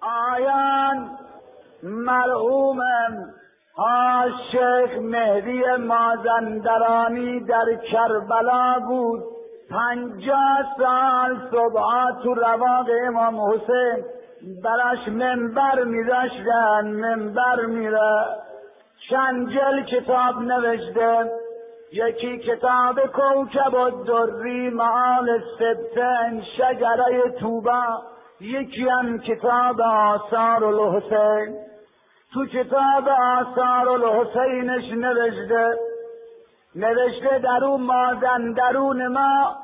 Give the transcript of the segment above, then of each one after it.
آیان مرحوم شیخ مهدی مازندرانی در کربلا بود. 50 سال صبح تو رواق امام حسین براش منبر می‌داشتن، منبر میره. چند جلد کتاب نوشته، یکی کتاب کوکب الدری معال سبتن شجره توبه، یکی هم کتاب آثار الحسین. تو کتاب آثار الحسینش نوشته در اون مازندرون ما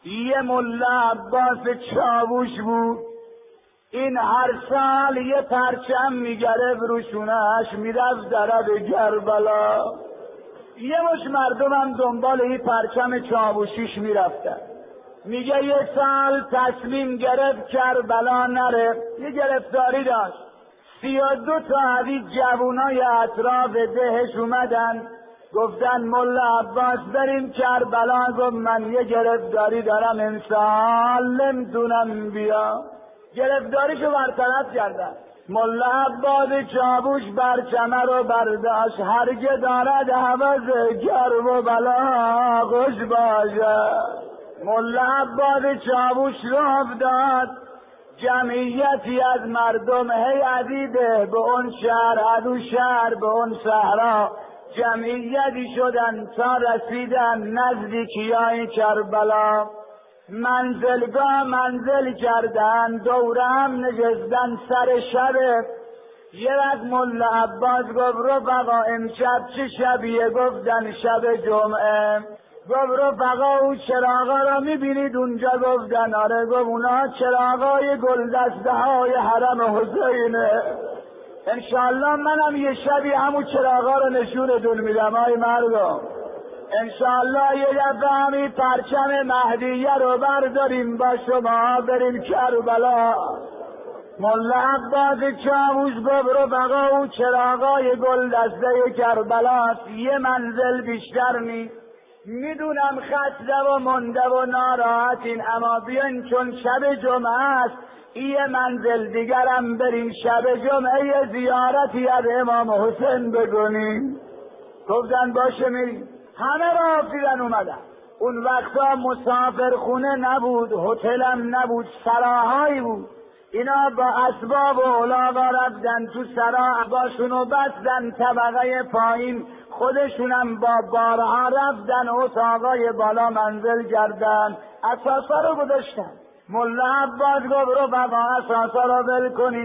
یه ملا عباس چاووش بود. این هر سال یه پرچم میگرفت روشونش میرفت درب کربلا. یه مش مردم هم دنبال این پرچم چاووشیش میرفتن. میگه یه سال تصمیم گرفت کربلا نره، یه گرفتاری داشت. 32 تا عدید جوونای اطراف دهش اومدن گفتن ملا عباس بریم کربلا. گفت من یه گرفتاری دارم امسال نمیتونم بیا. گرفتاریشو برطرف کردن. ملا عباس چاووش برچمه رو برداشت، هرگه دارد حوض کرب و بلا خوش باشه. ملا عباس چاووش رو افتاد، جمعیتی از مردم هی عدیده به اون شهر، ادو شهر به اون صحرا جمعیتی شدن تا رسیدن نزدیکیای کربلا. منزلگاه منزل کردن، دوره هم نشستن سر شبه. یه وقت ملا عباس گفت رفقا امشب چه شبیه؟ گفتن شب جمعه. گفت رفقا او چراغا را میبینید اونجا؟ گفتن آره. گفت اونا چراغای گلدسته های حرم حسینه. انشالله منم یه شبی همون چراغا رو نشونتون میدم های مردم. انشالله یه دفعه همی پرچم مهدیه رو برداریم با شما بریم کربلا. ملا عباس چاووش گفت رفقا او چراغای گلدسته کربلاست، یه منزل بیشتر نیست. میدونم خسته و منده و ناراحتین، اما بیان چون شب جمعه است یه منزل دیگرم بریم شب جمعه زیارتی از امام حسین بکنیم. گفتن باشه میریم. همه را آفیدن اومدن. اون وقتا مسافرخونه نبود، هتلم نبود، سراهایی بود. اینا با اسباب و الاغا رفتن تو سرا، باشونو بستن طبقه پایین، خودشونم با بارها رفتن اتاقای بالا منزل کردن، اساسا رو گذاشتن. ملا عباس گفت رفقا اساسا رو ول کنین.